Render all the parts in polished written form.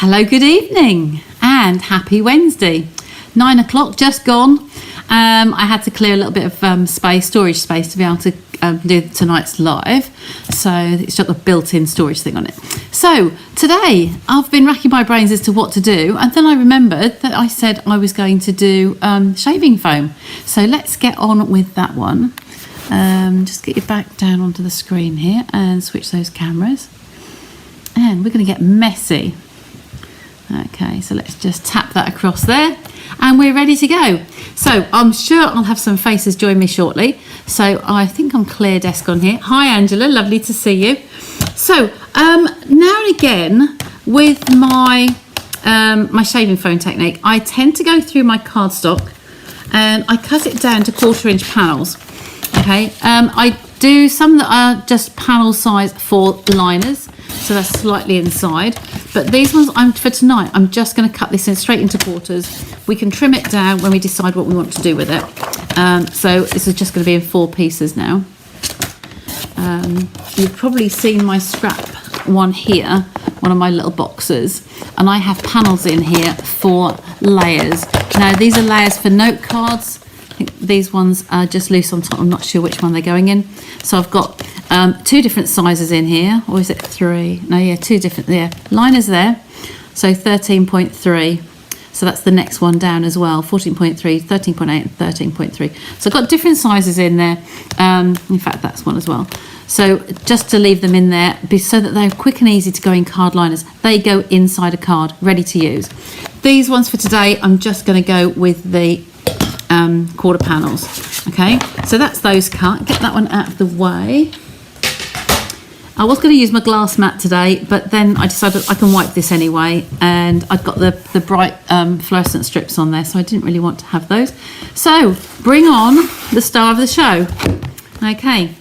Hello, good evening and happy Wednesday. 9 o'clock just gone. I had to clear a little bit of storage space to be able to do tonight's live. So it's got a built-in storage thing on it. So today I've been racking my brains as to what to do, and then I remembered that I said I was going to do shaving foam. So let's get on with that one. Just get you back down onto the screen here and switch those cameras. And we're going to get messy. Okay, so let's just tap that across there and we're ready to go. So I'm sure I'll have some faces join me shortly. So I think I'm clear desk on here. Hi Angela, lovely to see you. So now and again with my my shaving foam technique, I tend to go through my cardstock and I cut it down to 1/4 inch panels. Okay, I do some that are just panel size for liners, so that's slightly inside, but these ones for tonight I'm just going to cut this in straight into quarters. We can trim it down when we decide what we want to do with it. So this is just going to be in 4 pieces now. You've probably seen my scrap one here, one of my little boxes, and I have panels in here for layers. Now these are layers for note cards. I think these ones are just loose on top. I'm not sure which one they're going in. So I've got 2 different sizes in here, or is it 3? No, yeah, 2 different. Yeah, liners there. So 13.3. So that's the next one down as well. 14.3, 13.8, and 13.3. So I've got different sizes in there. In fact, that's one as well. So just to leave them in there, so that they're quick and easy to go in card liners. They go inside a card, ready to use. These ones for today, I'm just going to go with the quarter panels. Okay, so that's those cut. Get that one out of the way. I was going to use my glass mat today, but then I decided I can wipe this anyway, and I've got the bright fluorescent strips on there, so I didn't really want to have those. So bring on the star of the show. Okay,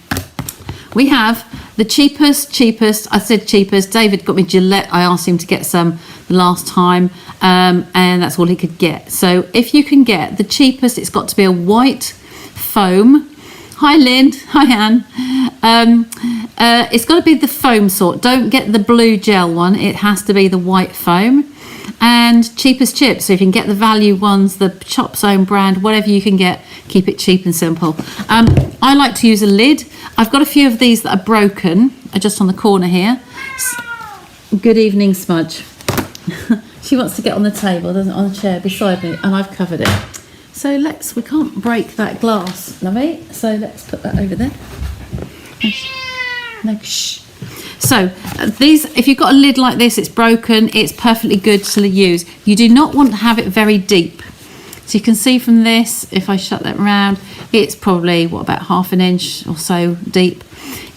we have the cheapest, I said cheapest, David got me Gillette. I asked him to get some the last time, and that's all he could get. So if you can get the cheapest, it's got to be a white foam. Hi Lynn, hi Anne. It's got to be the foam sort. Don't get the blue gel one. It has to be the white foam. And cheapest chips. So if you can get the value ones, the Chop's own brand, whatever you can get, keep it cheap and simple. I like to use a lid. I've got a few of these that are broken, just on the corner here. Good evening, Smudge. She wants to get on the table, doesn't it, on the chair beside me, and I've covered it. So we can't break that glass, lovey. So let's put that over there. No, shh. So these, if you've got a lid like this, it's broken, it's perfectly good to use. You do not want to have it very deep. So you can see from this, if I shut that round, it's probably, what, about 1/2 inch or so deep.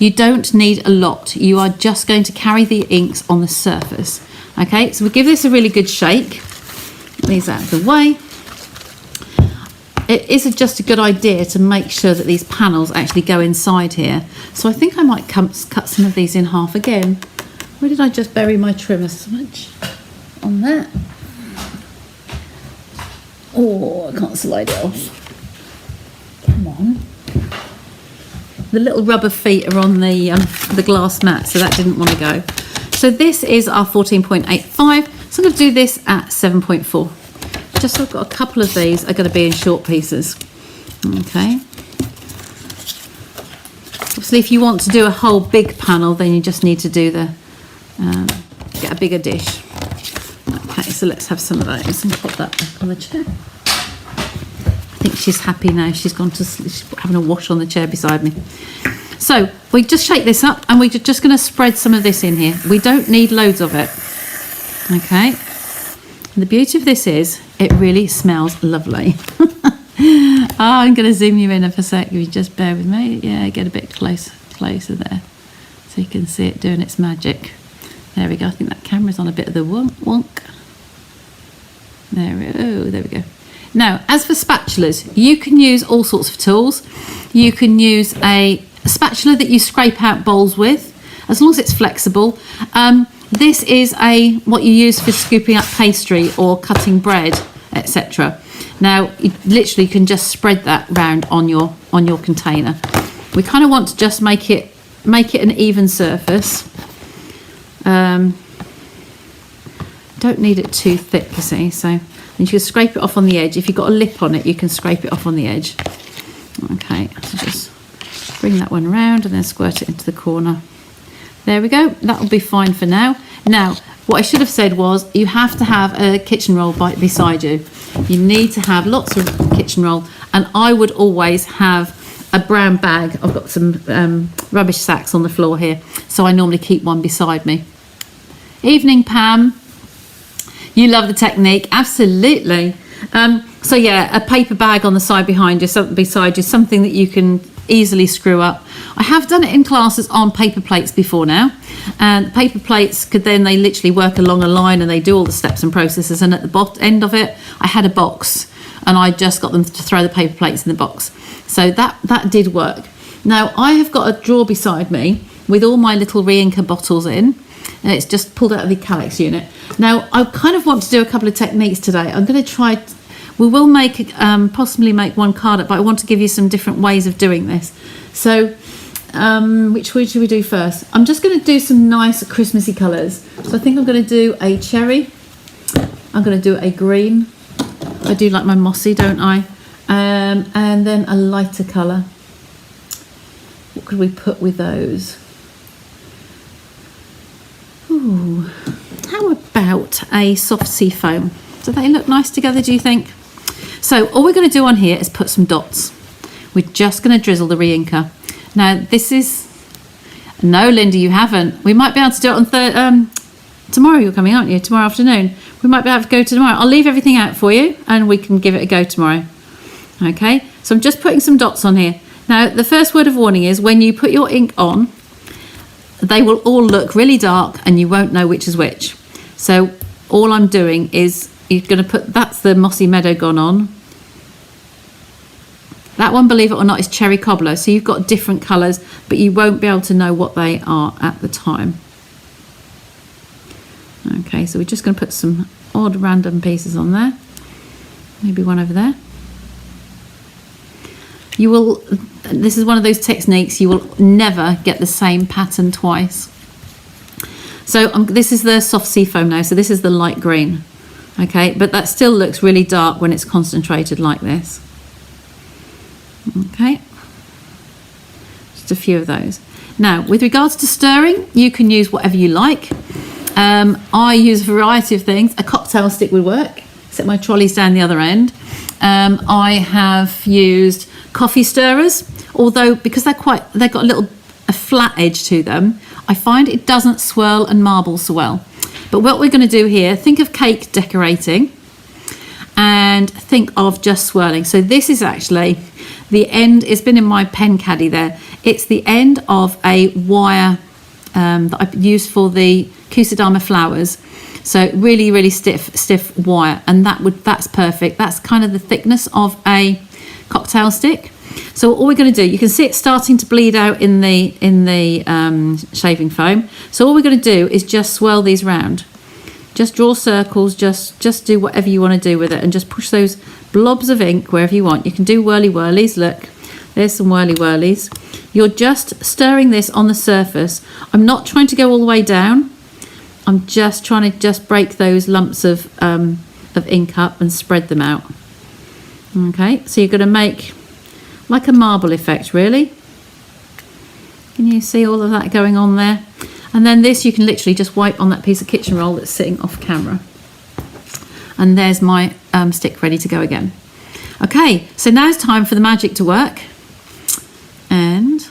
You don't need a lot. You are just going to carry the inks on the surface. Okay, so we'll give this a really good shake. These out of the way. It is just a good idea to make sure that these panels actually go inside here. So I think I might cut some of these in half again. Where did I just bury my trimmer smudge? On that. Oh, I can't slide it off. Come on. The little rubber feet are on the glass mat, so that didn't want to go. So this is our 14.85. So I'm going to do this at 7.4. Just so I've got a couple of these are going to be in short pieces. Okay. Obviously, if you want to do a whole big panel, then you just need to do get a bigger dish. Okay, so let's have some of those and put that back on the chair. I think she's happy now. She's gone to sleep. She's having a wash on the chair beside me. So we just shake this up, and we're just going to spread some of this in here. We don't need loads of it. Okay. And the beauty of this is it really smells lovely. I'm going to zoom you in for a sec. You just bear with me. Yeah, get a bit closer there, so you can see it doing its magic. There we go. I think that camera's on a bit of the wonk. There we go. Now, as for spatulas, you can use all sorts of tools. You can use a spatula that you scrape out bowls with, as long as it's flexible. This is what you use for scooping up pastry or cutting bread, etc. Now, you literally can just spread that round on your container. We kind of want to just make it an even surface. don't need it too thick, you see, so you can scrape it off on the edge. If you've got a lip on it, you can scrape it off on the edge. Okay, so just bring that one round and then squirt it into the corner. There we go, that'll be fine for now. Now, what I should have said was you have to have a kitchen roll beside you. You need to have lots of kitchen roll, and I would always have a brown bag. I've got some rubbish sacks on the floor here, so I normally keep one beside me. Evening, Pam. You love the technique, absolutely. So yeah, a paper bag on the side behind you, something beside you, something that you can easily screw up. I have done it in classes on paper plates before now, and paper plates they literally work along a line and they do all the steps and processes, and at the end of it I had a box and I just got them to throw the paper plates in the box, so that did work. Now I have got a drawer beside me with all my little re-inker bottles in, and it's just pulled out of the Calyx unit. Now I kind of want to do a couple of techniques today. I'm going to try, we will make possibly make one card up, but I want to give you some different ways of doing this. So which way should we do first? I'm just going to do some nice Christmassy colours. So I think I'm going to do a cherry, I'm going to do a green, I do like my mossy, don't I? And then a lighter colour. What could we put with those? Ooh, how about a soft sea foam? Do they look nice together, do you think? So all we're going to do on here is put some dots. We're just going to drizzle the re-inker. Now this is, no Linda, you haven't. We might be able to do it on tomorrow. You're coming, aren't you? Tomorrow afternoon. We might be able to go to tomorrow. I'll leave everything out for you and we can give it a go tomorrow. Okay, so I'm just putting some dots on here. Now the first word of warning is when you put your ink on, they will all look really dark and you won't know which is which. So all I'm doing is, you're going to put, that's the Mossy Meadow gone on. That one, believe it or not, is Cherry Cobbler. So you've got different colours, but you won't be able to know what they are at the time. Okay, so we're just going to put some odd random pieces on there. Maybe one over there. You will, this is one of those techniques, you will never get the same pattern twice. So this is the soft sea foam now, so this is the light green. Okay, but that still looks really dark when it's concentrated like this. Okay, just a few of those. Now, with regards to stirring, you can use whatever you like. I use a variety of things. A cocktail stick would work, except my trolley's down the other end. I have used coffee stirrers, although because they've got a flat edge to them, I find it doesn't swirl and marble so well. But what we're going to do here, think of cake decorating and think of just swirling. So this is actually the end, it's been in my pen caddy there. It's the end of a wire that I used for the Kusudama flowers. So really, really stiff wire, and that's perfect. That's kind of the thickness of a cocktail stick. So all we're going to do, you can see it starting to bleed out in the shaving foam. So all we're going to do is just swirl these round. Just draw circles, just do whatever you want to do with it, and just push those blobs of ink wherever you want. You can do whirly-whirlies, look, there's some whirly-whirlies. You're just stirring this on the surface. I'm not trying to go all the way down. I'm just trying to just break those lumps of ink up and spread them out. Okay, so you're going to make like a marble effect, really. Can you see all of that going on there? And then this you can literally just wipe on that piece of kitchen roll that's sitting off camera. And there's my stick ready to go again. Okay, so now it's time for the magic to work. And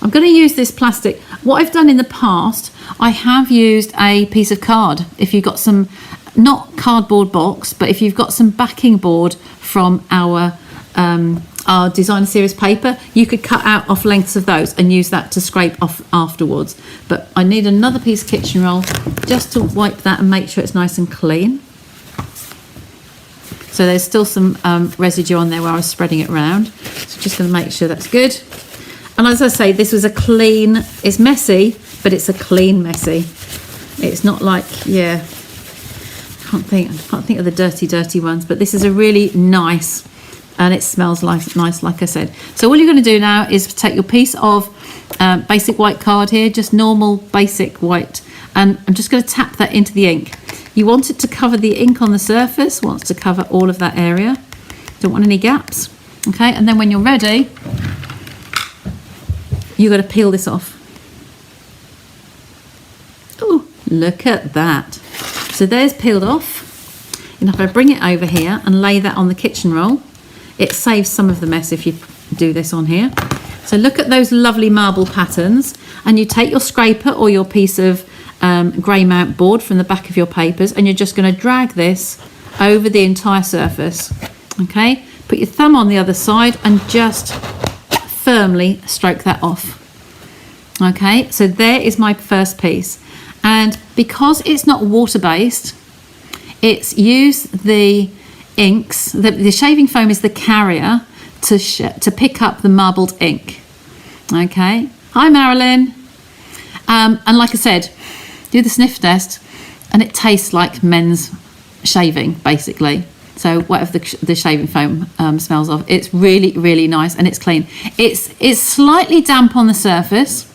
I'm going to use this plastic. What I've done in the past, I have used a piece of card. If you've got some, not cardboard box, but if you've got some backing board from our designer series paper, you could cut out off lengths of those and use that to scrape off afterwards. But I need another piece of kitchen roll just to wipe that and make sure it's nice and clean. So there's still some residue on there where I was spreading it around. So just going to make sure that's good. And as I say, this was a clean, it's messy, but it's a clean messy. It's not like, yeah, I can't think of the dirty ones, but this is a really nice, and it smells nice, like I said. So all you're going to do now is take your piece of basic white card here, just normal basic white, and I'm just going to tap that into the ink. You want it to cover the ink on the surface, wants to cover all of that area. Don't want any gaps. Okay, and then when you're ready, you've got to peel this off. Oh, look at that. So there's peeled off. And if I bring it over here and lay that on the kitchen roll, it saves some of the mess if you do this on here. So look at those lovely marble patterns, and you take your scraper or your piece of grey mount board from the back of your papers, and you're just going to drag this over the entire surface. Okay, put your thumb on the other side and just firmly stroke that off. Okay, so there is my first piece, and because it's not water-based, it's used the inks, the shaving foam is the carrier to pick up the marbled ink. Okay, hi Marilyn. And like I said, do the sniff test, and it tastes like men's shaving, basically. So whatever the shaving foam smells of, it's really, really nice, and it's clean. It's slightly damp on the surface.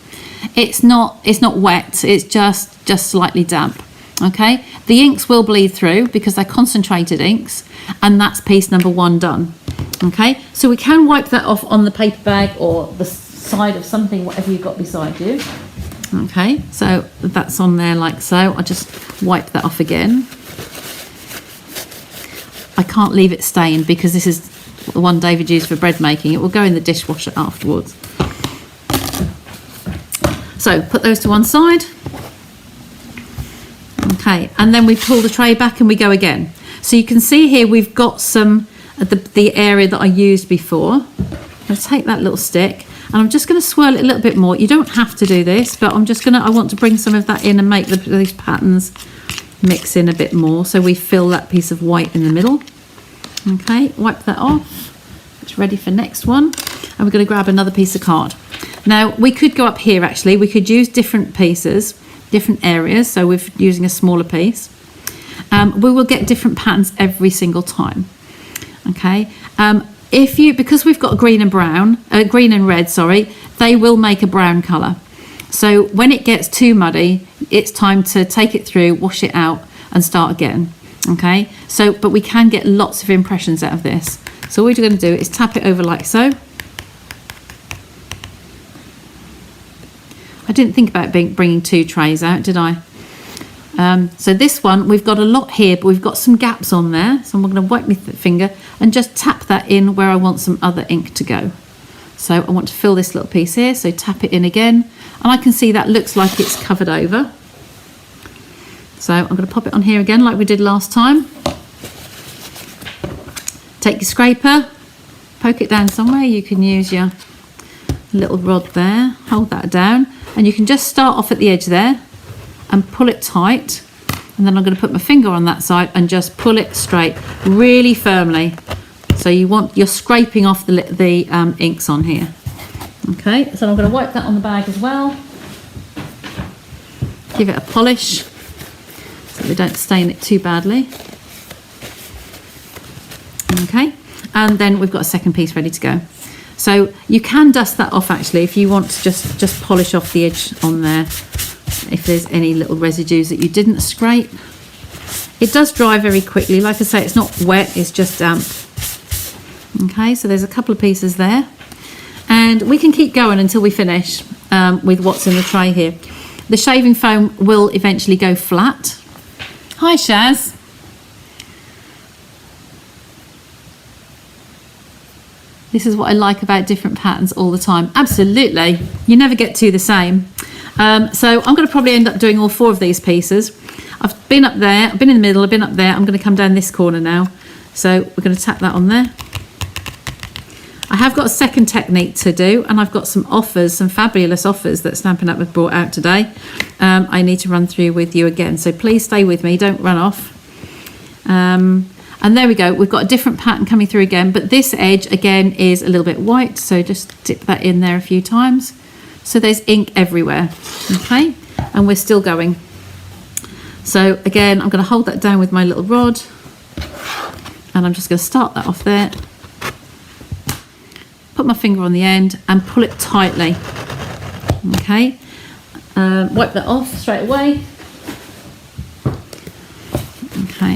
It's not wet. It's just slightly damp. Okay, the inks will bleed through because they're concentrated inks, and that's piece number 1 done. Okay, so we can wipe that off on the paper bag or the side of something, whatever you've got beside you. Okay, so that's on there like so. I'll just wipe that off again. I can't leave it stained because this is the one David used for bread making. It will go in the dishwasher afterwards. So put those to one side. Okay, and then we pull the tray back and we go again. So you can see here we've got some the area that I used before. I'm going to take that little stick and I'm just going to swirl it a little bit more. You don't have to do this, but I want to bring some of that in and make these patterns mix in a bit more, so we fill that piece of white in the middle. Okay, wipe that off. It's ready for next one, and we're going to grab another piece of card. Now we could go up here, actually we could use different pieces, different areas, so we're using a smaller piece. We will get different patterns every single time. Okay, because we've got green and red, they will make a brown colour. So when it gets too muddy, it's time to take it through, wash it out and start again. Okay, so but we can get lots of impressions out of this. So all we're going to do is tap it over like so. I didn't think about bringing 2 trays out, did I? So this one, we've got a lot here, but we've got some gaps on there. So I'm going to wipe my finger and just tap that in where I want some other ink to go. So I want to fill this little piece here, so tap it in again. And I can see that looks like it's covered over. So I'm going to pop it on here again like we did last time. Take your scraper, poke it down somewhere. You can use your little rod there, hold that down. And you can just start off at the edge there and pull it tight. And then I'm going to put my finger on that side and just pull it straight, really firmly. So you're scraping off the inks on here. Okay, so I'm going to wipe that on the bag as well. Give it a polish so we don't stain it too badly. Okay, and then we've got a second piece ready to go. So you can dust that off actually if you want to just polish off the edge on there if there's any little residues that you didn't scrape. It does dry very quickly. Like I say, it's not wet, it's just damp. Okay, so there's a couple of pieces there. And we can keep going until we finish with what's in the tray here. The shaving foam will eventually go flat. Hi, Shaz. This is what I like about different patterns all the time. Absolutely, you never get 2 the same. So I'm going to probably end up doing all 4 of these pieces. I've been up there, I've been in the middle, I've been up there. I'm going to come down this corner now. So we're going to tap that on there. I have got a second technique to do, and I've got some offers, some fabulous offers that Stampin' Up have brought out today. I need to run through with you again, so please stay with me, don't run off. And there we go, we've got a different pattern coming through again, but this edge again is a little bit white, so just dip that in there a few times. So there's ink everywhere, okay? And we're still going. So again, I'm going to hold that down with my little rod, and I'm just going to start that off there. Put my finger on the end and pull it tightly. Okay, wipe that off straight away. Okay.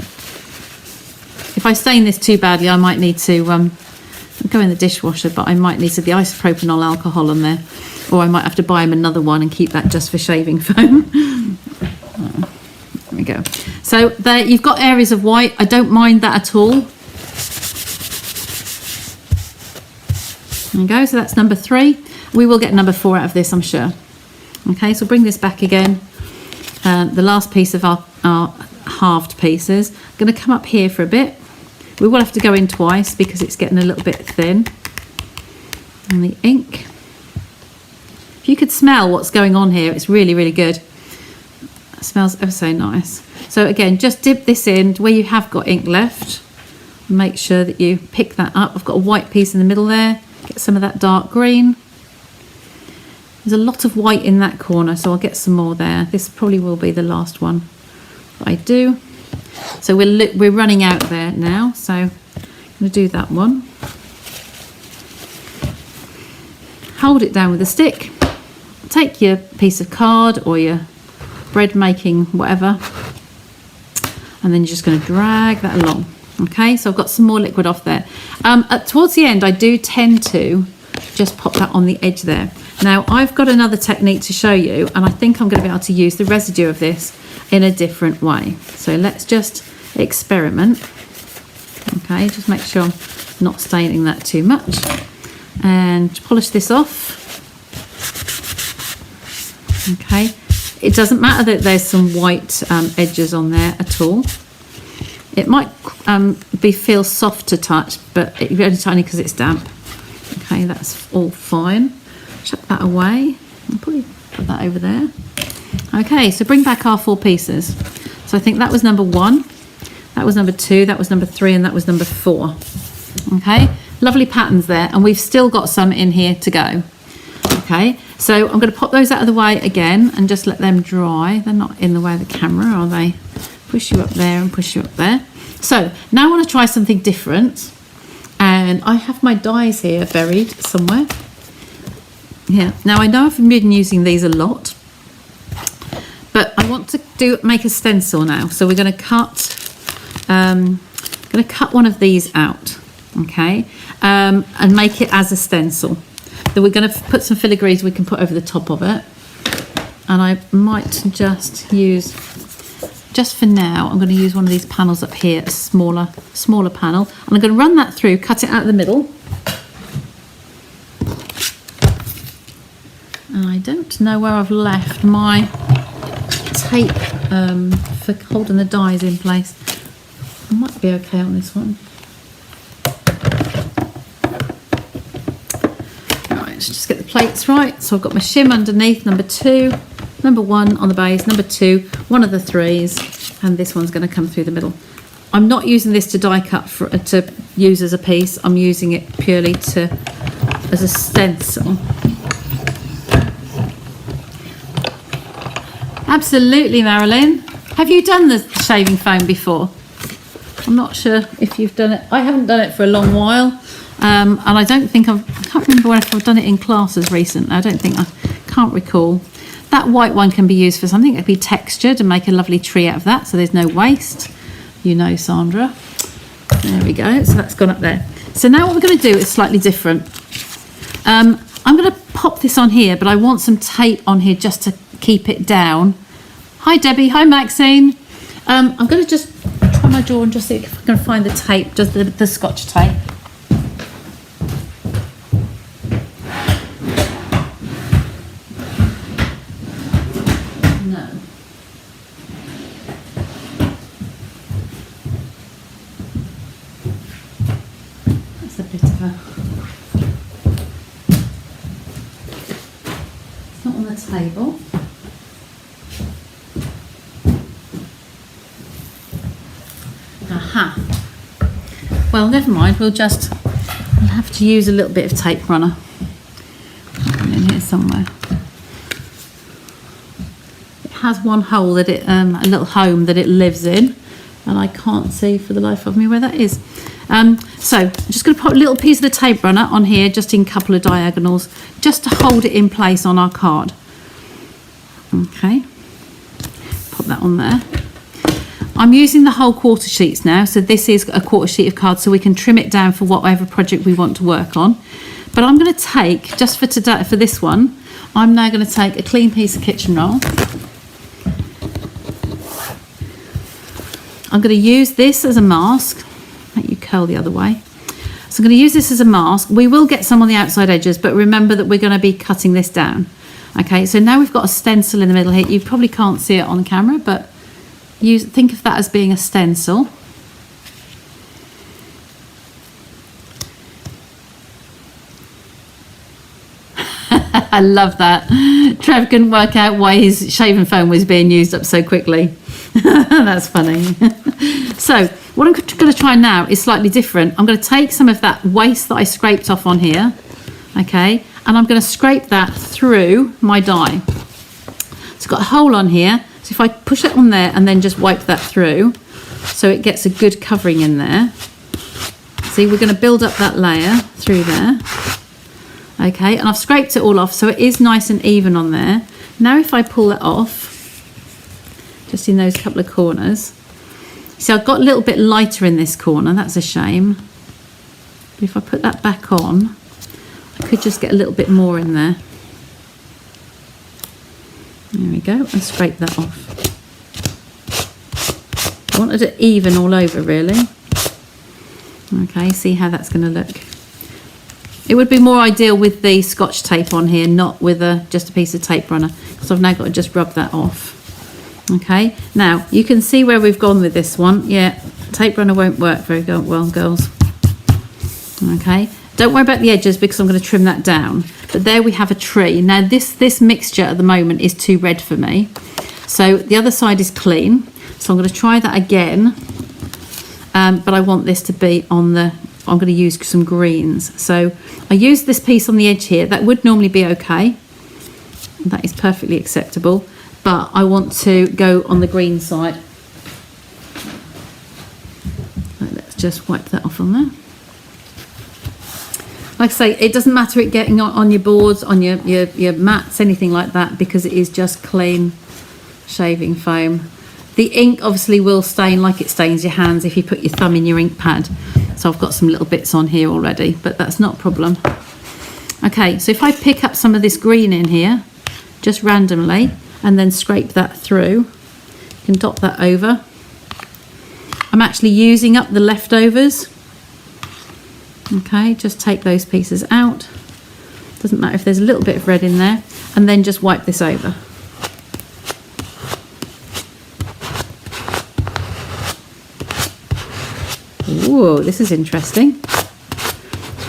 If I stain this too badly, I might need to go in the dishwasher, but I might need the isopropanol alcohol on there, or I might have to buy him another one and keep that just for shaving foam. There we go. So there you've got areas of white. I don't mind that at all. There we go. So that's number 3. We will get number 4 out of this, I'm sure. Okay, so bring this back again. The last piece of our halved pieces. I'm going to come up here for a bit. We will have to go in twice because it's getting a little bit thin. And the ink. If you could smell what's going on here, it's really, really good. It smells ever so nice. So again, just dip this in where you have got ink left. Make sure that you pick that up. I've got a white piece in the middle there. Get some of that dark green. There's a lot of white in that corner, so I'll get some more there. This probably will be the last one that I do. So we're running out there now, so I'm going to do that one. Hold it down with a stick. Take your piece of card or your bread making whatever, and then you're just going to drag that along. Okay, so I've got some more liquid off there. Towards the end, I do tend to just pop that on the edge there. Now, I've got another technique to show you, and I think I'm going to be able to use the residue of this in a different way. So let's just experiment. Okay, just make sure I'm not staining that too much. And polish this off. Okay, it doesn't matter that there's some white edges on there at all. It might feel soft to touch, but it's only tiny because it's damp. Okay, that's all fine. Chuck that away. I'll probably put that over there. Okay, so bring back our 4 pieces. So I think that was number 1, that was number 2, that was number 3, and that was number 4. Okay, lovely patterns there, and we've still got some in here to go. Okay, so I'm going to pop those out of the way again and just let them dry. They're not in the way of the camera, are they? Push you up there and push you up there. So now I want to try something different, and I have my dies here buried somewhere. Yeah, now I know I've been using these a lot, but I want to make a stencil now. So we're going to cut one of these out, okay, and make it as a stencil. Then we're going to put some filigrees we can put over the top of it, and I might just use, just for now, I'm going to use one of these panels up here, a smaller panel, and I'm going to run that through, cut it out of the middle. And I don't know where I've left my tape for holding the dies in place. I might be okay on this one. Right, let's just get the plates right. So I've got my shim underneath, number 2, number 1 on the base, number 2, one of the 3s, and this one's going to come through the middle. I'm not using this to die cut to use as a piece. I'm using it purely as a stencil. Absolutely, Marilyn. Have you done the shaving foam before? I'm not sure if you've done it. I haven't done it for a long while, and I don't think I can't remember if I've done it in classes recently. I can't recall. That white one can be used for something. It could be textured and make a lovely tree out of that, so there's no waste. You know, Sandra. There we go. So that's gone up there. So now what we're going to do is slightly different. I'm going to pop this on here, but I want some tape on here just to keep it down. Hi Debbie, hi Maxine. I'm going to just try my drawer and just see if I can find the tape, just the Scotch tape. No. That's a bit of a... It's not on the table. Aha. Well, never mind. We'll have to use a little bit of tape runner. In here somewhere. It has one hole that a little home that it lives in, and I can't see for the life of me where that is. So I'm just going to put a little piece of the tape runner on here, just in a couple of diagonals, just to hold it in place on our card. Okay. Pop that on there. I'm using the whole quarter sheets now, so this is a quarter sheet of cards, so we can trim it down for whatever project we want to work on. But I'm going to take, just for today, for this one, I'm now going to take a clean piece of kitchen roll. I'm going to use this as a mask. Make you curl the other way. So I'm going to use this as a mask. We will get some on the outside edges, but remember that we're going to be cutting this down. Okay, so now we've got a stencil in the middle here. You probably can't see it on camera, but think of that as being a stencil. I love that. Trev couldn't work out why his shaving foam was being used up so quickly. That's funny. So what I'm going to try now is slightly different. I'm going to take some of that waste that I scraped off on here, okay, and I'm going to scrape that through my die. It's got a hole on here, so if I push it on there and then just wipe that through, so it gets a good covering in there. See, we're going to build up that layer through there. Okay, and I've scraped it all off, so it is nice and even on there. Now if I pull it off, just in those couple of corners, see I've got a little bit lighter in this corner, that's a shame. But if I put that back on, I could just get a little bit more in there. There we go, and scrape that off. I wanted it even all over really. Okay, see how that's going to look. It would be more ideal with the Scotch tape on here, not with just a piece of tape runner, because I've now got to just rub that off. Okay, now you can see where we've gone with this one. Yeah, tape runner won't work very well, girls. Okay, don't worry about the edges because I'm going to trim that down. But there we have a tree. Now this mixture at the moment is too red for me. So the other side is clean. So I'm going to try that again. But I want this to be on the, I'm going to use some greens. So I used this piece on the edge here. That would normally be okay. That is perfectly acceptable. But I want to go on the green side. Let's just wipe that off on there. Like I say, it doesn't matter it getting on your boards, on your mats, anything like that, because it is just clean shaving foam. The ink obviously will stain like it stains your hands if you put your thumb in your ink pad. So I've got some little bits on here already, but that's not a problem. Okay, so if I pick up some of this green in here, just randomly, and then scrape that through, you can dot that over. I'm actually using up the leftovers. Okay, just take those pieces out. Doesn't matter if there's a little bit of red in there, and then just wipe this over. Whoa, this is interesting.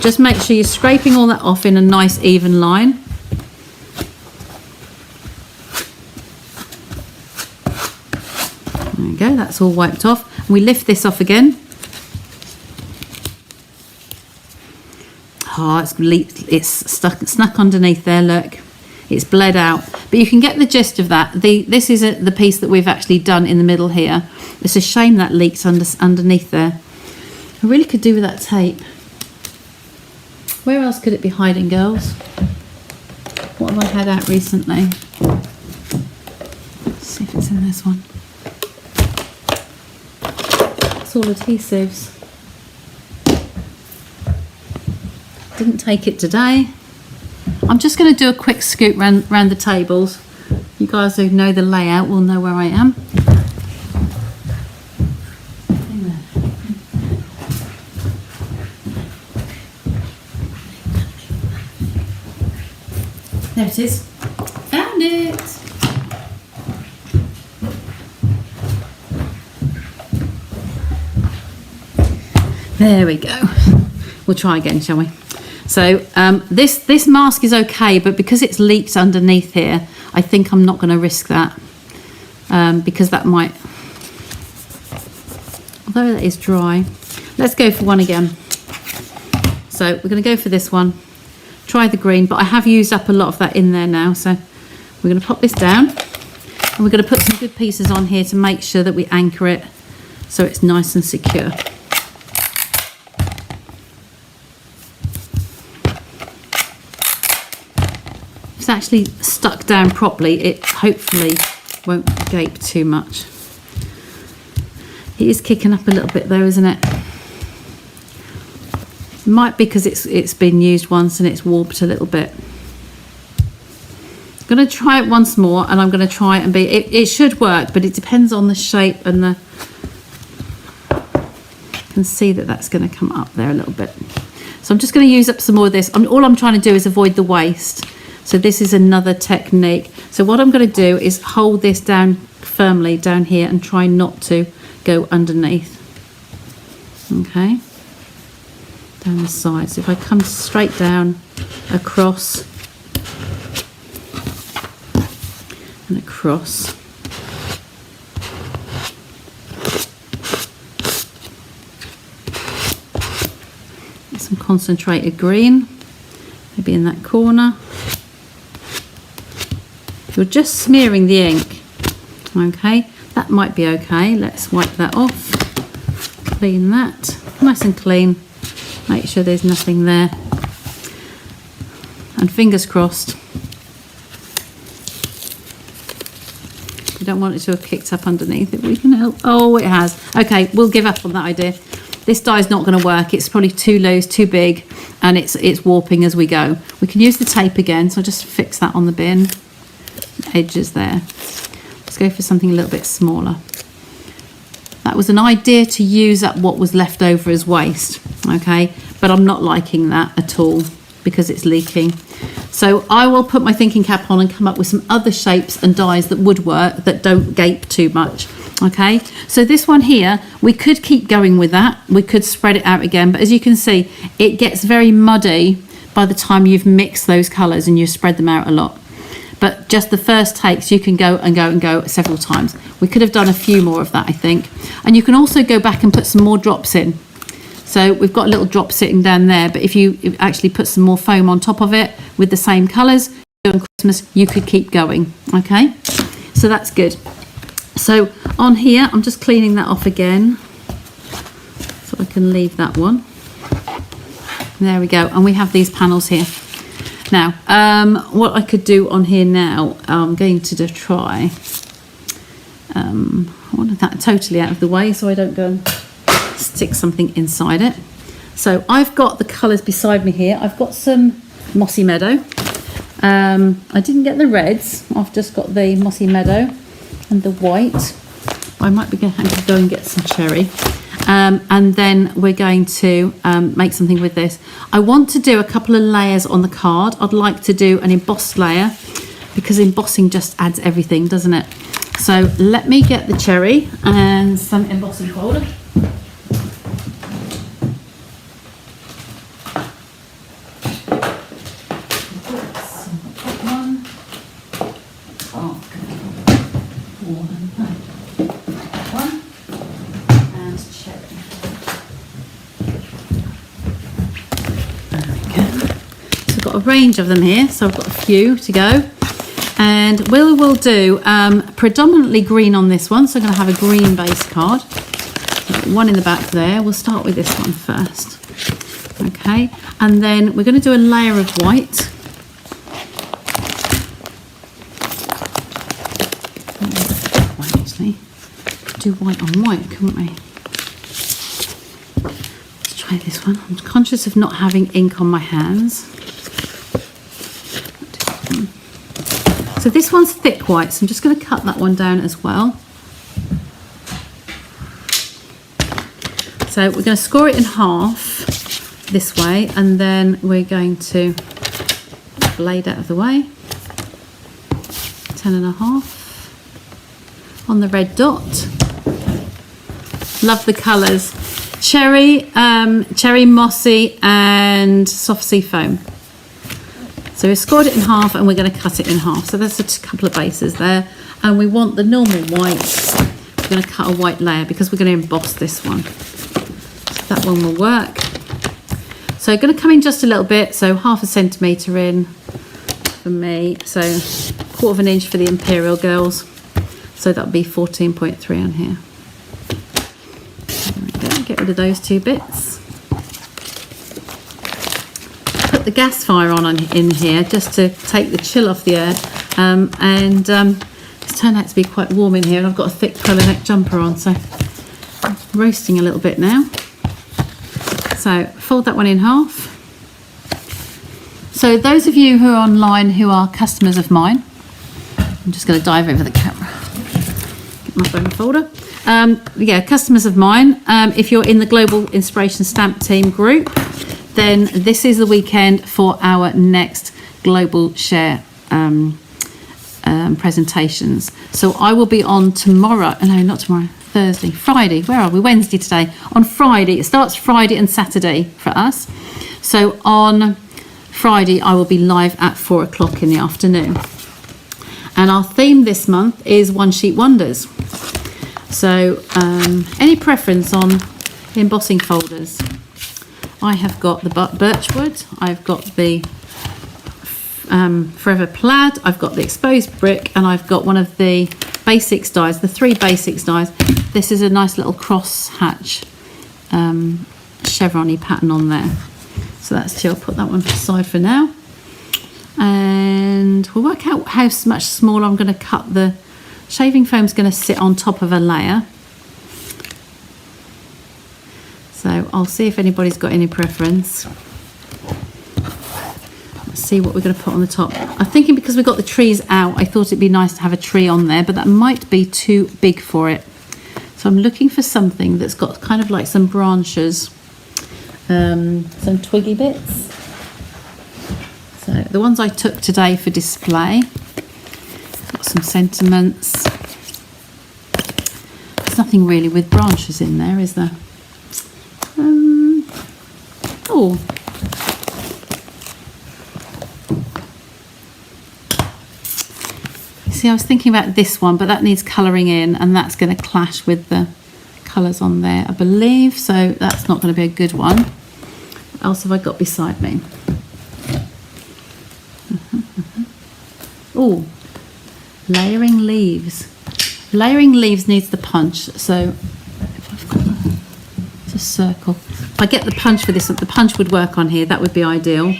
Just make sure you're scraping all that off in a nice even line. There we go, that's all wiped off. And we lift this off again. Oh, it's snuck underneath there, look. It's bled out. But you can get the gist of that. This is the piece that we've actually done in the middle here. It's a shame that leaks underneath there. I really could do with that tape. Where else could it be hiding, girls? What have I had out recently? Let's see if it's in this one. It's all adhesives. Didn't take it today. I'm just going to do a quick scoop round the tables. You guys who know the layout will know where I am. There it is. Found it. There we go. We'll try again, shall we? So this mask is okay, but because it's leaked underneath here, I think I'm not going to risk that because that might, although that is dry. Let's go for one again. So we're going to go for this one. Try the green, but I have used up a lot of that in there now. So we're going to pop this down and we're going to put some good pieces on here to make sure that we anchor it so it's nice and secure. It's actually stuck down properly. It hopefully won't gape too much. It is kicking up a little bit though, isn't it? Might be because it's been used once and it's warped a little bit. I'm going to try it once more, and I'm going to try it and it should work, but it depends on the shape and the, you can see that that's going to come up there a little bit. So I'm just going to use up some more of this. All I'm trying to do is avoid the waste. So this is another technique. So what I'm going to do is hold this down firmly down here and try not to go underneath. Okay, down the side. So if I come straight down, across and across. Get some concentrated green, maybe in that corner. You're just smearing the ink. Okay, that might be okay. Let's wipe that off. Clean that, nice and clean. Make sure there's nothing there. And fingers crossed. We don't want it to have kicked up underneath if we can help. Oh, it has. Okay, we'll give up on that idea. This die is not going to work. It's probably too loose, too big, and it's warping as we go. We can use the tape again, so I'll just fix that on the bin. Edges there. Let's go for something a little bit smaller. That was an idea to use up what was left over as waste, okay? But I'm not liking that at all because it's leaking. So I will put my thinking cap on and come up with some other shapes and dies that would work, that don't gape too much, okay? So this one here, we could keep going with that. We could spread it out again, but as you can see, it gets very muddy by the time you've mixed those colours and you spread them out a lot. But just the first takes, you can go and go and go several times. We could have done a few more of that, I think. And you can also go back and put some more drops in. So we've got a little drop sitting down there, but if you actually put some more foam on top of it with the same colours, during Christmas, you could keep going, okay? So that's good. So on here, I'm just cleaning that off again, so I can leave that one. There we go, and we have these panels here. Now, what I could do on here now, I'm going to try, I want that totally out of the way so I don't go and stick something inside it. So I've got the colours beside me here. I've got some Mossy Meadow. I didn't get the reds. I've just got the Mossy Meadow and the white. I might be going to go and get some cherry. And then we're going to make something with this. I want to do a couple of layers on the card. I'd like to do an embossed layer because embossing just adds everything, doesn't it? So let me get the cherry and some embossing powder. A range of them here, so I've got a few to go, and we will do predominantly green on this one, so I'm going to have a green base card. One in the back there. We'll start with this one first, okay, and then we're going to do a layer of white. Actually, do white on white, couldn't we? Let's try this one. I'm conscious of not having ink on my hands. So this one's thick white, so I'm just going to cut that one down as well. So we're going to score it in half this way, and then we're going to blade out of the way. 10.5 on the red dot. Love the colours. Cherry, cherry mossy, and soft sea foam. So we've scored it in half and we're going to cut it in half. So there's a couple of bases there. And we want the normal white. We're going to cut a white layer because we're going to emboss this one. So that one will work. So I'm going to come in just a little bit. So 1/2 centimetre in for me. So 1/4 inch for the Imperial Girls. So that'll be 14.3 on here. There we go. Get rid of those two bits. The gas fire on in here just to take the chill off the air, it's turned out to be quite warm in here, and I've got a thick polo neck jumper on, so roasting a little bit now. So fold that one in half. So those of you who are online who are customers of mine, I'm just going to dive over the camera. Get my phone folder. Yeah, customers of mine, if you're in the Global Inspiration Stamp Team group, then this is the weekend for our next Global Share presentations. So I will be on tomorrow, no, not tomorrow, Thursday, Friday, where are we? Wednesday today. On Friday, it starts Friday and Saturday for us. So on Friday, I will be live at 4 o'clock in the afternoon. And our theme this month is One Sheet Wonders. So any preference on embossing folders? I have got the birchwood, I've got the Forever Plaid, I've got the exposed brick, and I've got one of the basics dies, the 3 basics dies. This is a nice little cross hatch chevron-y pattern on there. So that's two. I'll put that one aside for now. And we'll work out how much smaller I'm going to cut. The shaving foam's going to sit on top of a layer. So I'll see if anybody's got any preference. Let's see what we're going to put on the top. I'm thinking because we've got the trees out, I thought it'd be nice to have a tree on there, but that might be too big for it. So I'm looking for something that's got kind of like some branches, some twiggy bits. So the ones I took today for display, got some sentiments. There's nothing really with branches in there, is there? Oh. See, I was thinking about this one, but that needs colouring in, and that's going to clash with the colours on there, I believe. So that's not going to be a good one. What else have I got beside me? Oh, layering leaves. Layering leaves needs the punch. So if I've got it's a circle. If I get the punch for this, the punch would work on here. That would be ideal.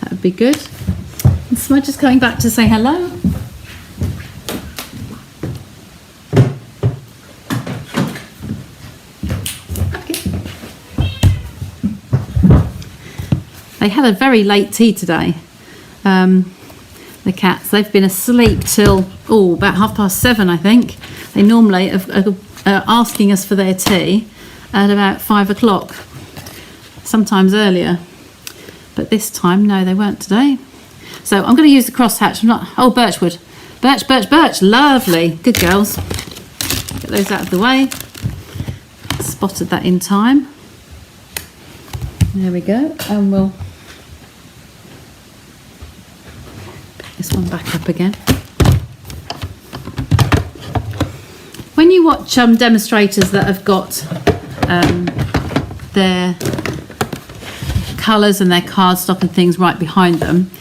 That would be good. And Smudge is coming back to say hello. They had a very late tea today. The cats, they've been asleep till about 7:30, I think. They normally are asking us for their tea at about 5 o'clock, sometimes earlier, but this time no, they weren't today. So I'm going to use the crosshatch. Birchwood, birch, lovely, good girls. Get those out of the way. Spotted that in time. There we go, and we'll this one back up again. When you watch demonstrators that have got their colours and their cardstock and things right behind them,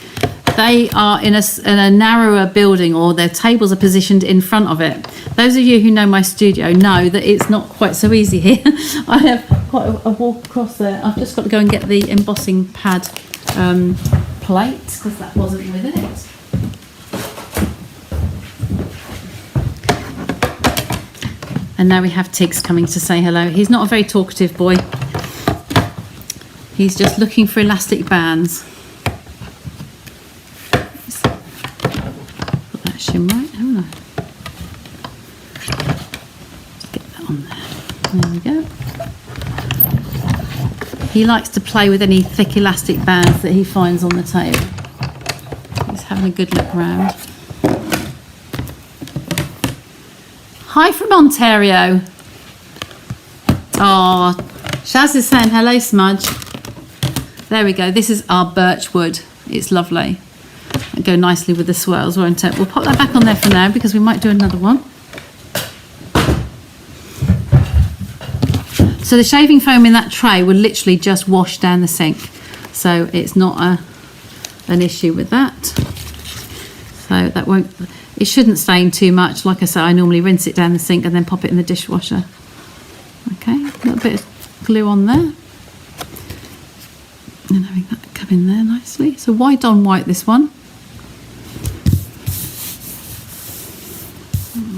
they are in a narrower building, or their tables are positioned in front of it. Those of you who know my studio know that it's not quite so easy here. I have quite a walk across there. I've just got to go and get the embossing pad plate, because that wasn't with it. And now we have Tiggs coming to say hello. He's not a very talkative boy. He's just looking for elastic bands. Put that shim right, haven't I? Just get that on there. There we go. He likes to play with any thick elastic bands that he finds on the table. He's having a good look around. Hi from Ontario. Oh, Shaz is saying hello, Smudge. There we go. This is our birchwood. It's lovely. It'll go nicely with the swirls, won't it? We'll pop that back on there for now because we might do another one. So the shaving foam in that tray will literally just wash down the sink. So it's not an issue with that. So that won't... It shouldn't stain too much. Like I say, I normally rinse it down the sink and then pop it in the dishwasher. Okay, a little bit of glue on there. And having that come in there nicely. So white on white, this one.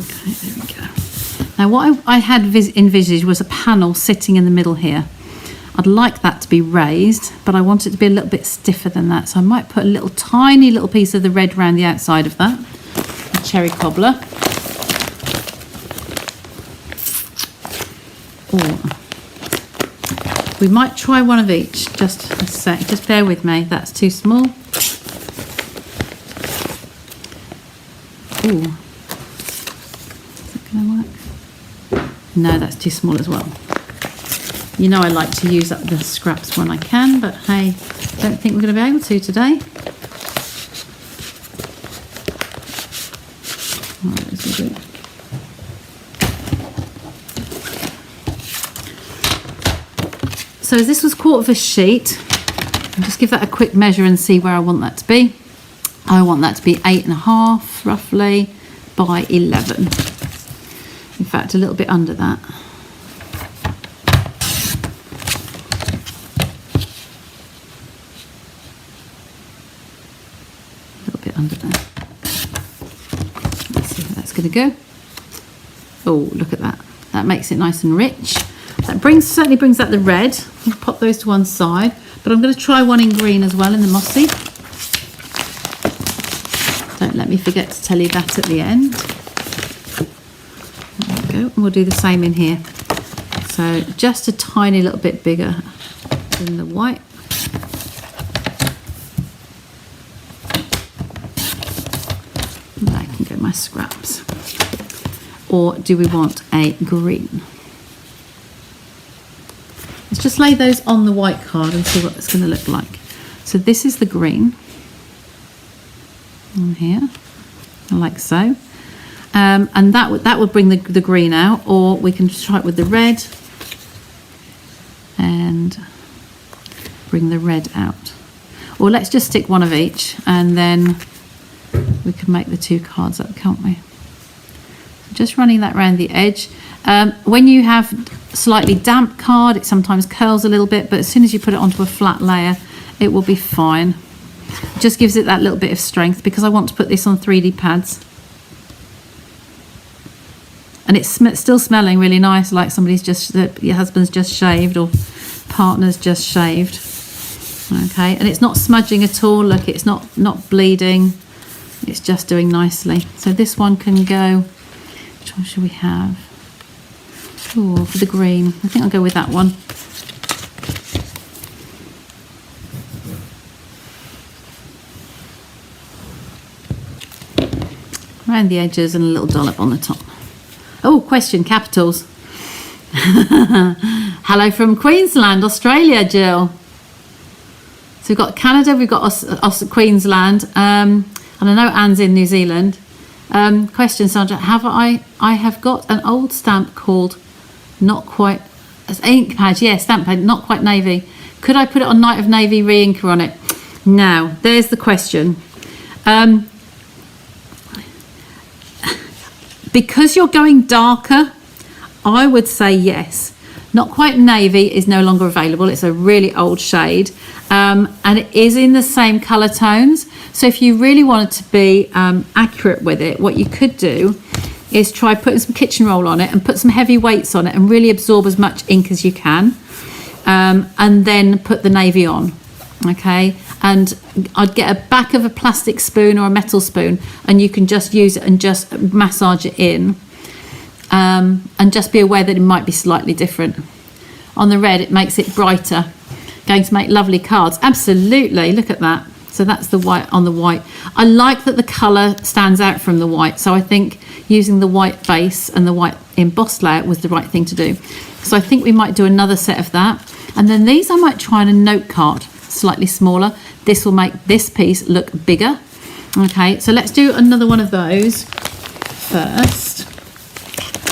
Okay, there we go. Now what I had envisaged was a panel sitting in the middle here. I'd like that to be raised, but I want it to be a little bit stiffer than that. So I might put a little tiny little piece of the red around the outside of that. A cherry cobbler. Or we might try one of each. Just a sec, just bear with me. That's too small. Ooh. Is that gonna work? No, that's too small as well. You know I like to use up the scraps when I can, but hey, don't think we're going to be able to today. Right, this will do. So as this was 1/4 of a sheet, I'll just give that a quick measure and see where I want that to be. I want that to be 8.5 roughly by 11. In fact, a little bit under that. Under there. Let's see how that's going to go. Oh, look at that. That makes it nice and rich. That certainly brings out the red. I'll pop those to one side. But I'm going to try one in green as well in the mossy. Don't let me forget to tell you that at the end. There we go. And we'll do the same in here. So just a tiny little bit bigger than the white. My scraps. Or do we want a green? Let's just lay those on the white card and see what it's going to look like. So this is the green on here, like so, and that would bring the green out, or we can try it with the red and bring the red out, or let's just stick one of each and then we can make the two cards up, can't we? Just running that around the edge. When you have slightly damp card, it sometimes curls a little bit, but as soon as you put it onto a flat layer, it will be fine. It just gives it that little bit of strength, because I want to put this on 3D pads. And it's still smelling really nice, like your husband's just shaved or partner's just shaved. Okay, and it's not smudging at all. Look, it's not bleeding. It's just doing nicely. So this one can go, which one should we have? Oh, for the green. I think I'll go with that one. Around the edges and a little dollop on the top. Oh, question, capitals. Hello from Queensland, Australia, Jill. So we've got Canada, we've got Queensland, and I know Anne's in New Zealand. Question, Sandra, I have got an old stamp called Not Quite, as ink pad, yeah, stamp pad, Not Quite Navy. Could I put it on Night of Navy re-inker on it? Now, there's the question. Because you're going darker, I would say yes. Not Quite Navy is no longer available. It's a really old shade, and it is in the same colour tones. So if you really wanted to be accurate with it, what you could do is try putting some kitchen roll on it and put some heavy weights on it and really absorb as much ink as you can, and then put the navy on. Okay, and I'd get a back of a plastic spoon or a metal spoon, and you can just use it and just massage it in. And just be aware that it might be slightly different. On the red, it makes it brighter. Going to make lovely cards. Absolutely, look at that. So that's the white on the white. I like that the colour stands out from the white. So I think using the white base and the white embossed layer was the right thing to do. So I think we might do another set of that. And then these I might try on a note card, slightly smaller. This will make this piece look bigger. Okay, so let's do another one of those first.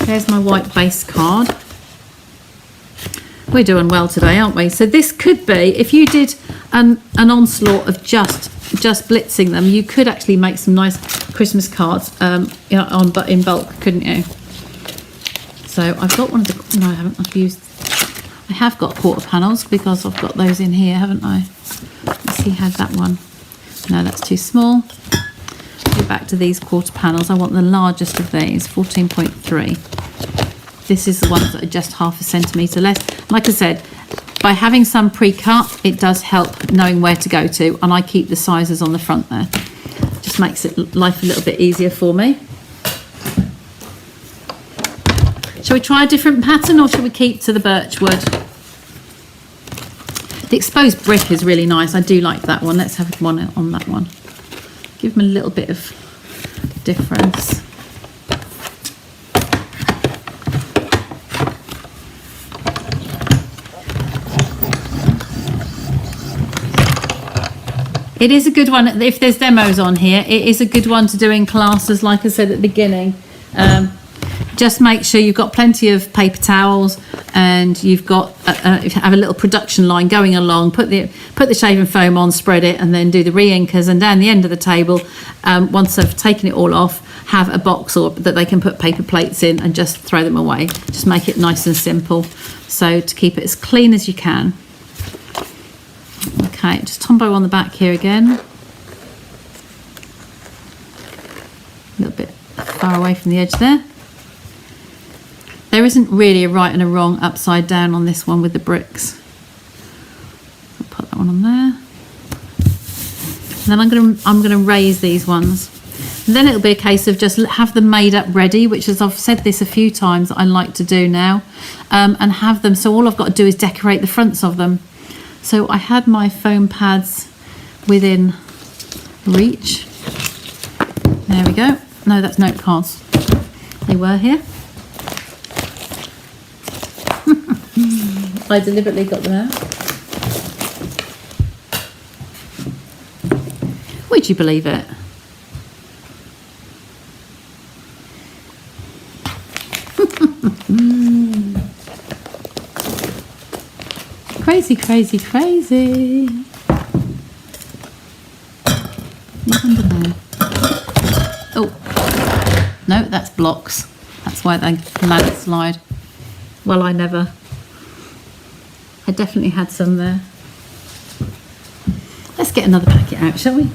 There's my white base card. We're doing well today, aren't we? So this could be, if you did an onslaught of just blitzing them, you could actually make some nice Christmas cards in bulk, couldn't you? So I've got one of the, no I haven't, I have got quarter panels because I've got those in here, haven't I? Let's see, had that one. No, that's too small. Go back to these quarter panels. I want the largest of these, 14.3. This is the ones that are just 1/2 centimetre less. Like I said, by having some pre-cut, it does help knowing where to go to, and I keep the sizes on the front there. Just makes life a little bit easier for me. Shall we try a different pattern, or shall we keep to the birch wood? The exposed brick is really nice. I do like that one. Let's have one on that one. Give them a little bit of difference. It is a good one. If there's demos on here, it is a good one to do in classes, like I said at the beginning. Just make sure you've got plenty of paper towels, and you've got have a little production line going along. Put the shaving foam on, spread it, and then do the re-inkers. And down the end of the table, once they've taken it all off, have a box or that they can put paper plates in and just throw them away. Just make it nice and simple. So to keep it as clean as you can. Okay, just Tombow on the back here again. A little bit far away from the edge there. There isn't really a right and a wrong upside down on this one with the bricks. I'll put that one on there. And then I'm gonna raise these ones. And then it'll be a case of just have them made up ready, which, as I've said this a few times, I like to do now, and have them. So all I've got to do is decorate the fronts of them. So I had my foam pads within reach. There we go. No, that's note cards. They were here. I deliberately got them out. Would you believe it? Crazy, crazy, crazy. Oh, no, that's blocks. That's why they landslide. Well, I definitely had some there. Let's get another packet out, shall we?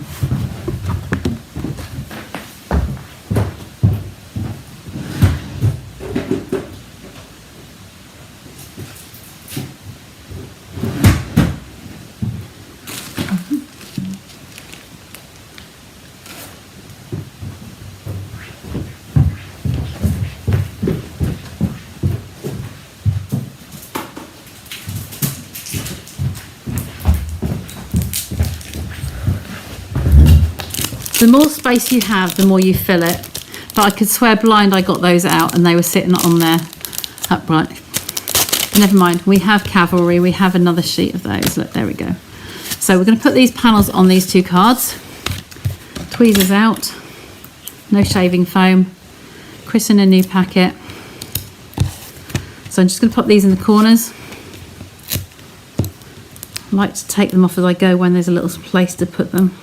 The more space you have, the more you fill it. But I could swear blind I got those out and they were sitting on there upright. Never mind, we have Cavalry, we have another sheet of those. Look, there we go. So we're going to put these panels on these two cards. Tweezers out, no shaving foam. Chris in a new packet. So I'm just going to pop these in the corners. I like to take them off as I go when there's a little place to put them.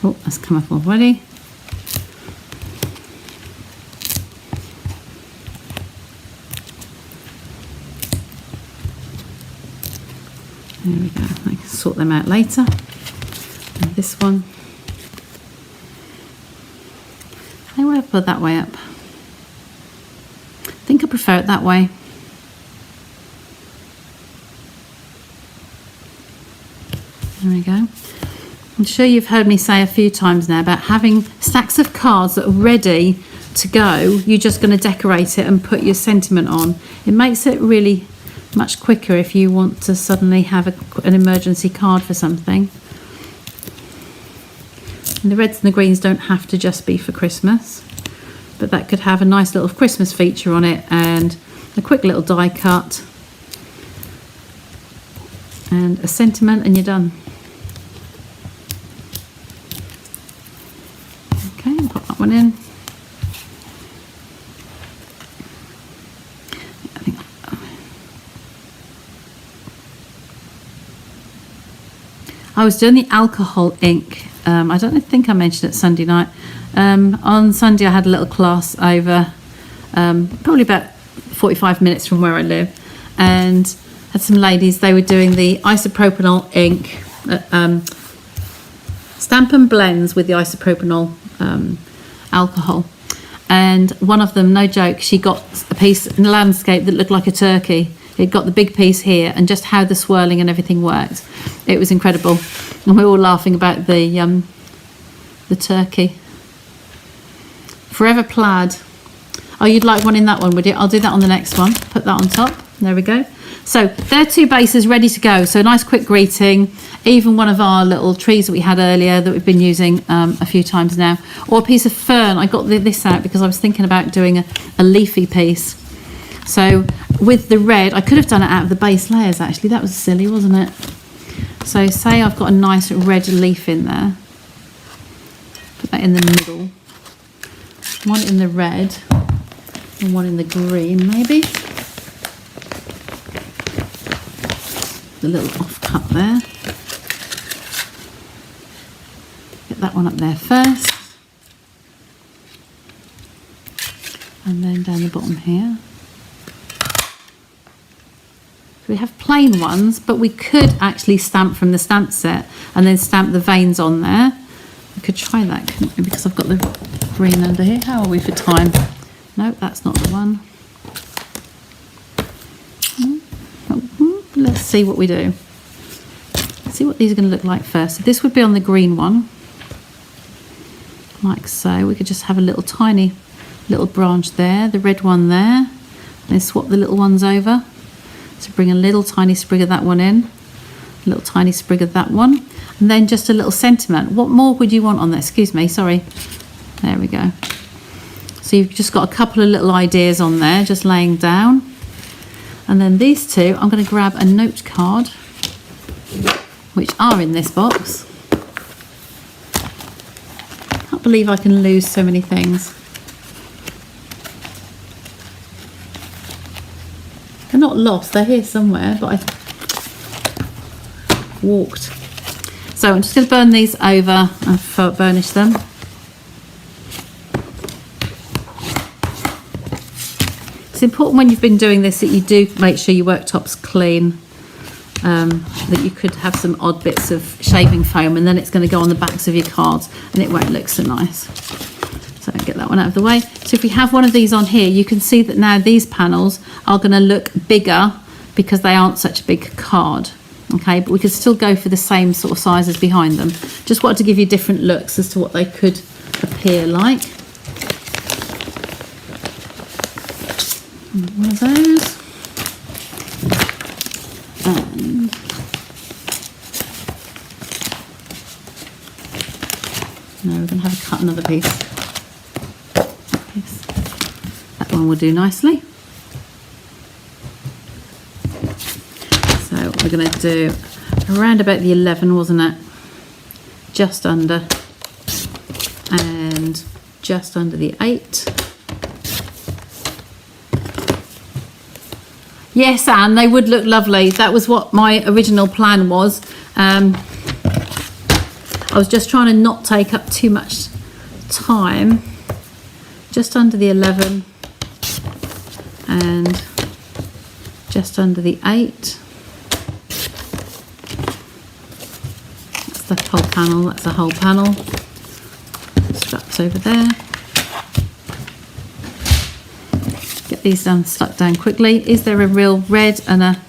Oh, that's come up already. There we go. I can sort them out later. And this one. I will put that way up. I think I prefer it that way. There we go. I'm sure you've heard me say a few times now about having stacks of cards that are ready to go. You're just going to decorate it and put your sentiment on. It makes it really much quicker if you want to suddenly have an emergency card for something. And the reds and the greens don't have to just be for Christmas, but that could have a nice little Christmas feature on it and a quick little die cut and a sentiment, and you're done. Pop that one in. I was doing the alcohol ink. I don't think I mentioned it Sunday night. On Sunday I had a little class over, probably about 45 minutes from where I live, and had some ladies. They were doing the isopropanol ink, Stampin' Blends with the isopropanol alcohol. And one of them, no joke, she got a piece in the landscape that looked like a turkey. It got the big piece here, and just how the swirling and everything worked. It was incredible. And we were all laughing about the turkey. Forever Plaid. Oh, you'd like one in that one, would you? I'll do that on the next one. Put that on top. There we go. So there are 2 bases ready to go. So a nice quick greeting. Even one of our little trees that we had earlier that we've been using a few times now. Or a piece of fern. I got this out because I was thinking about doing a leafy piece. So with the red, I could have done it out of the base layers actually. That was silly, wasn't it? So say I've got a nice red leaf in there. Put that in the middle. One in the red. And one in the green, maybe. The little off cut there. Get that one up there first. And then down the bottom here. We have plain ones, but we could actually stamp from the stamp set and then stamp the veins on there. We could try that, couldn't we? Because I've got the green under here. How are we for time? No, that's not the one. Let's see what we do. Let's see what these are going to look like first. So this would be on the green one, like so. We could just have a little tiny little branch there, the red one there, and then swap the little ones over. So bring a little tiny sprig of that one in, a little tiny sprig of that one, and then just a little sentiment. What more would you want on there? Excuse me, sorry. There we go. So you've just got a couple of little ideas on there, just laying down. And then these 2, I'm going to grab a note card, which are in this box. Can't believe I can lose so many things. They're not lost, they're here somewhere, but I walked. So I'm just going to burn these over and burnish them. It's important when you've been doing this that you do make sure your worktop's clean, that you could have some odd bits of shaving foam and then it's going to go on the backs of your cards and it won't look so nice. So get that one out of the way. So if we have one of these on here, you can see that now these panels are going to look bigger because they aren't such a big card. Okay, but we could still go for the same sort of size as behind them. Just wanted to give you different looks as to what they could appear like. One of those. And now we're going to have to cut another piece. That one will do nicely. So we're going to do around about the 11, wasn't it? Just under. And just under the 8. Yes, Anne, they would look lovely. That was what my original plan was. I was just trying to not take up too much time. Just under the 11 and just under the 8. That's the whole panel. That's the whole panel. Straps over there. Get these done, stuck down quickly. Is there a real red and a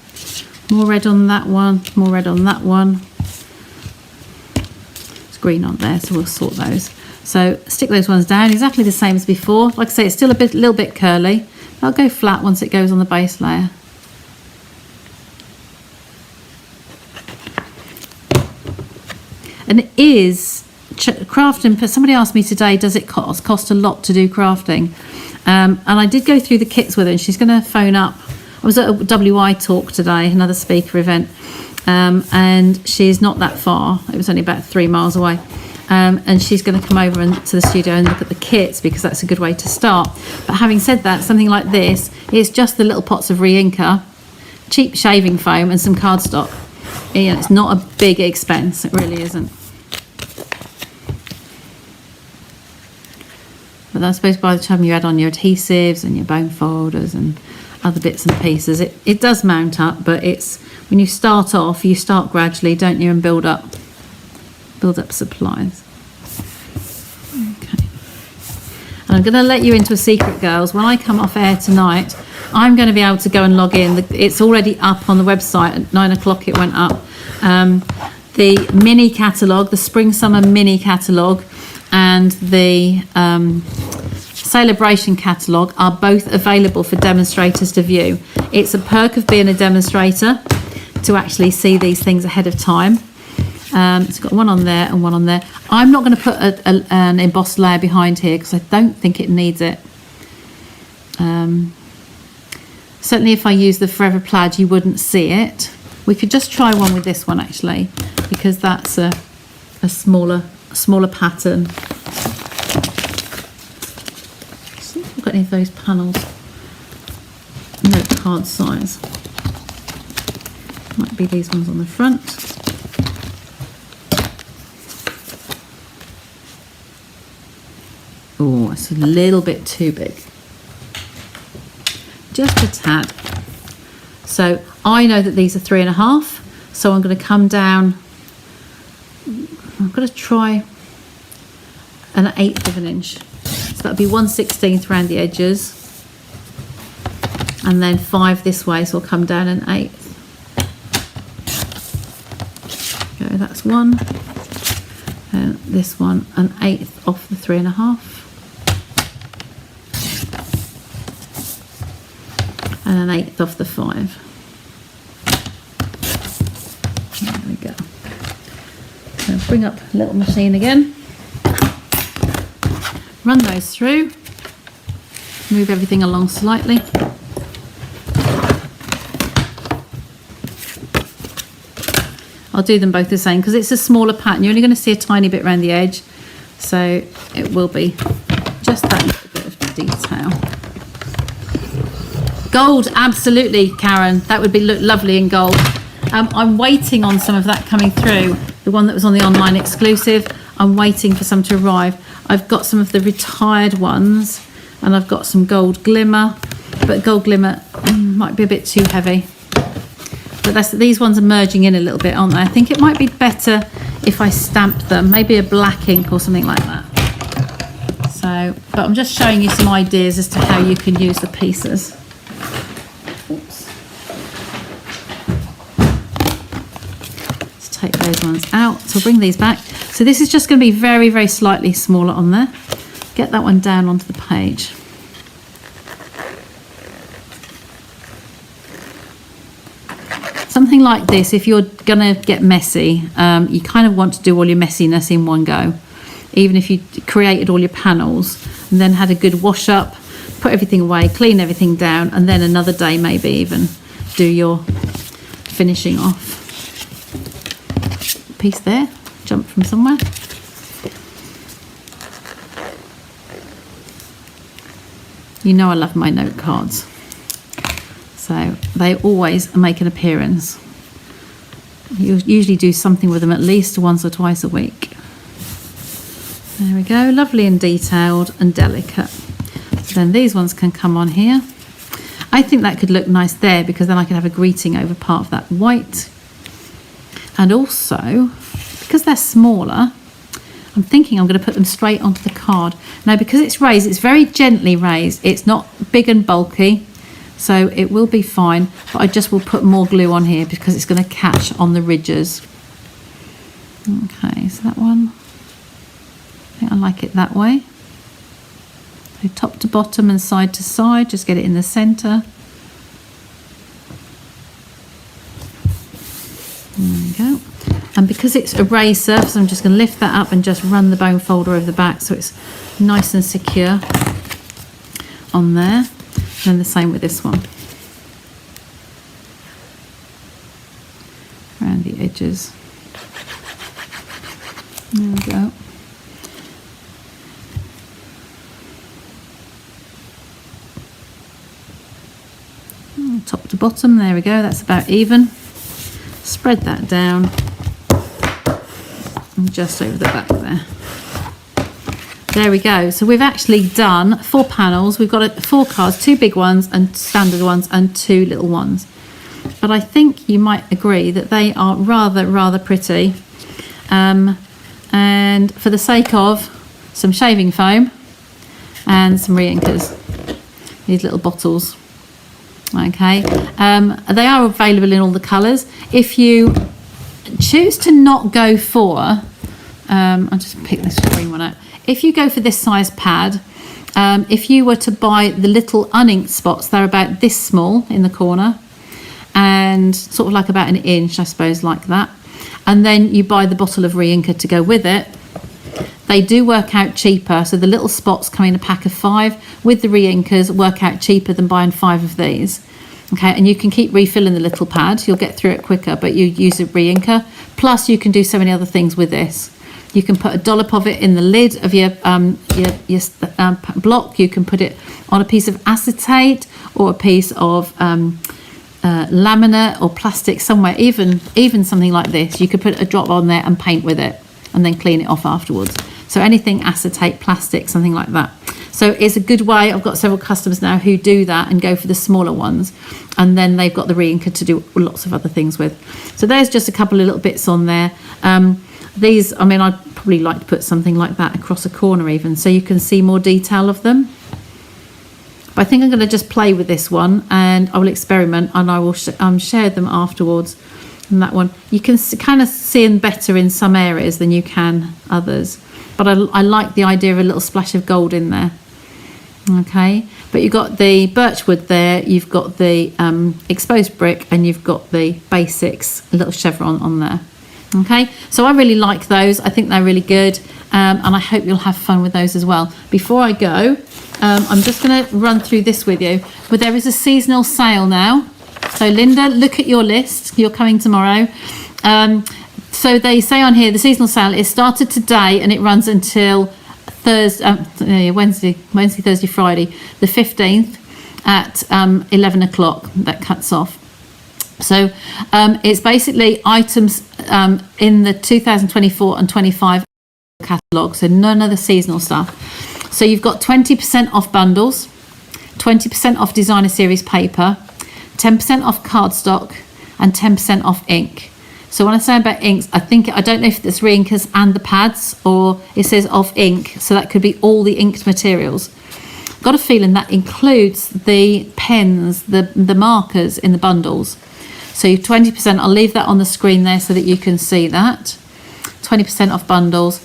more red on that one, more red on that one? It's green on there, so we'll sort those. So stick those ones down exactly the same as before. Like I say, it's still a little bit curly. I'll go flat once it goes on the base layer. And it is crafting. Somebody asked me today, does it cost a lot to do crafting? And I did go through the kits with her, and she's going to phone up. I was at a WI talk today, another speaker event, and she's not that far. It was only about 3 miles away. And she's going to come over to the studio and look at the kits because that's a good way to start. But having said that, something like this is just the little pots of re-inker, cheap shaving foam and some cardstock. You know, it's not a big expense, it really isn't. But I suppose by the time you add on your adhesives and your bone folders and other bits and pieces, it does mount up, but it's when you start off, you start gradually, don't you, and build up supplies. Okay. And I'm going to let you into a secret, girls. When I come off air tonight, I'm going to be able to go and log in. It's already up on the website at 9 o'clock. It went up. The mini catalogue, the spring summer mini catalogue, and the celebration catalogue are both available for demonstrators to view. It's a perk of being a demonstrator to actually see these things ahead of time. It's got one on there and one on there. I'm not going to put an embossed layer behind here because I don't think it needs it. Certainly if I use the Forever Plaid you wouldn't see it. We could just try one with this one actually, because that's a smaller pattern. See if I've got any of those panels. Note card size. Might be these ones on the front. Oh, it's a little bit too big. Just a tad. So I know that these are 3.5, so I'm going to come down. I'm going to try an 1/8 of an inch. So that'll be 1/16 around the edges, and then 5 this way, so I'll come down an 1/8. Okay, that's one, and this one an 1/8 off the 3.5. And an 1/8 off the 5. There we go. So bring up a little machine again. Run those through. Move everything along slightly. I'll do them both the same because it's a smaller pattern. You're only going to see a tiny bit around the edge, so it will be just that little bit of detail. Gold, absolutely, Karen. That would be look lovely in gold. I'm waiting on some of that coming through. The one that was on the online exclusive, I'm waiting for some to arrive. I've got some of the retired ones, and I've got some gold glimmer, but gold glimmer might be a bit too heavy. But these ones are merging in a little bit, aren't they? I think it might be better if I stamp them, maybe a black ink or something like that. So, but I'm just showing you some ideas as to how you can use the pieces. Oops. Let's take those ones out. So I'll bring these back. So this is just going to be very, very slightly smaller on there. Get that one down onto the page. Something like this, if you're going to get messy, you kind of want to do all your messiness in one go. Even if you created all your panels and then had a good wash up, put everything away, clean everything down, and then another day maybe even do your finishing off. Piece there, jump from somewhere. You know I love my note cards. So they always make an appearance. You usually do something with them at least once or twice a week. There we go, lovely and detailed and delicate. So then these ones can come on here. I think that could look nice there because then I could have a greeting over part of that white. And also, because they're smaller, I'm thinking I'm going to put them straight onto the card. Now because it's raised, it's very gently raised. It's not big and bulky. So it will be fine, but I just will put more glue on here because it's going to catch on the ridges. Okay, so that one, I think I like it that way. So top to bottom and side to side, just get it in the centre. There we go. And because it's a raised surface, I'm just going to lift that up and just run the bone folder over the back so it's nice and secure on there. And the same with this one. Around the edges. There we go. Top to bottom, there we go, that's about even. Spread that down. And just over the back there. There we go. So we've actually done 4 panels. We've got 4 cards, 2 big ones and standard ones and 2 little ones. But I think you might agree that they are rather pretty. And for the sake of some shaving foam, and some re-inkers, these little bottles. Okay, they are available in all the colours. If you choose to not go for, I'll just pick this green one out. If you go for this size pad, if you were to buy the little uninked spots, they're about this small in the corner, and sort of like about an inch, I suppose, like that. And then you buy the bottle of re-inker to go with it. They do work out cheaper. So the little spots come in a pack of 5 with the re-inkers, work out cheaper than buying 5 of these. Okay, and you can keep refilling the little pad. You'll get through it quicker, but you use a re-inker. Plus, you can do so many other things with this. You can put a dollop of it in the lid of your block. You can put it on a piece of acetate or a piece of laminate or plastic somewhere. Even something like this, you could put a drop on there and paint with it, and then clean it off afterwards. So anything acetate, plastic, something like that. So it's a good way. I've got several customers now who do that and go for the smaller ones, and then they've got the re-inker to do lots of other things with. So there's just a couple of little bits on there. These, I mean, I'd probably like to put something like that across a corner even, so you can see more detail of them. But I think I'm going to just play with this one, and I will experiment, and I will share them afterwards. And that one, you can kind of see them better in some areas than you can others. But I like the idea of a little splash of gold in there. Okay, but you've got the birchwood there, you've got the exposed brick, and you've got the basics, a little chevron on there. Okay, so I really like those. I think they're really good, and I hope you'll have fun with those as well. Before I go, I'm just going to run through this with you. But there is a seasonal sale now. So Linda, look at your list. You're coming tomorrow. So they say on here the seasonal sale is started today and it runs until Thursday, Wednesday, Thursday, Friday, the 15th at 11 o'clock. That cuts off. So it's basically items in the 2024 and 25 catalogue, so none of the seasonal stuff. So you've got 20% off bundles, 20% off designer series paper, 10% off cardstock, and 10% off ink. So when I say about inks, I don't know if it's re-inkers and the pads, or it says off ink, so that could be all the inked materials. Got a feeling that includes the pens, the markers in the bundles. So 20%, I'll leave that on the screen there so that you can see that. 20% off bundles.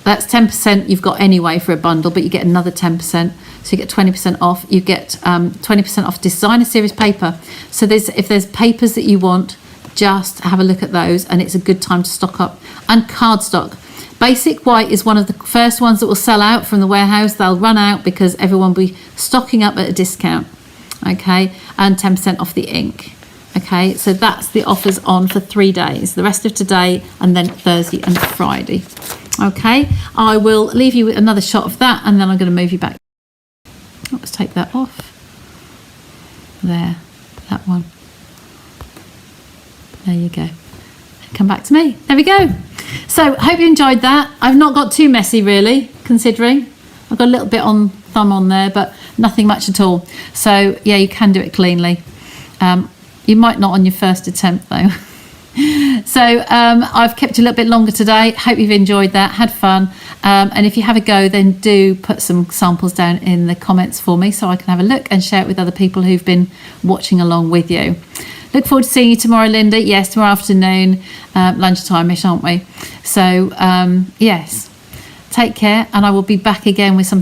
That's 10% you've got anyway for a bundle, but you get another 10%. So you get 20% off. You get 20% off designer series paper. So if there's papers that you want, just have a look at those, and it's a good time to stock up. And cardstock. Basic white is one of the first ones that will sell out from the warehouse. They'll run out because everyone will be stocking up at a discount. Okay, and 10% off the ink. Okay, so that's the offers on for 3 days, the rest of today and then Thursday and Friday. Okay, I will leave you with another shot of that, and then I'm going to move you back. Let's take that off. There, that one. There you go. Come back to me. There we go. So hope you enjoyed that. I've not got too messy really, considering. I've got a little bit on thumb on there, but nothing much at all. So yeah, you can do it cleanly. You might not on your first attempt though. So I've kept you a little bit longer today. Hope you've enjoyed that, had fun. And if you have a go, then do put some samples down in the comments for me so I can have a look and share it with other people who've been watching along with you. Look forward to seeing you tomorrow, Linda. Yes, tomorrow afternoon, lunchtime-ish, aren't we? So yes, take care, and I will be back again with some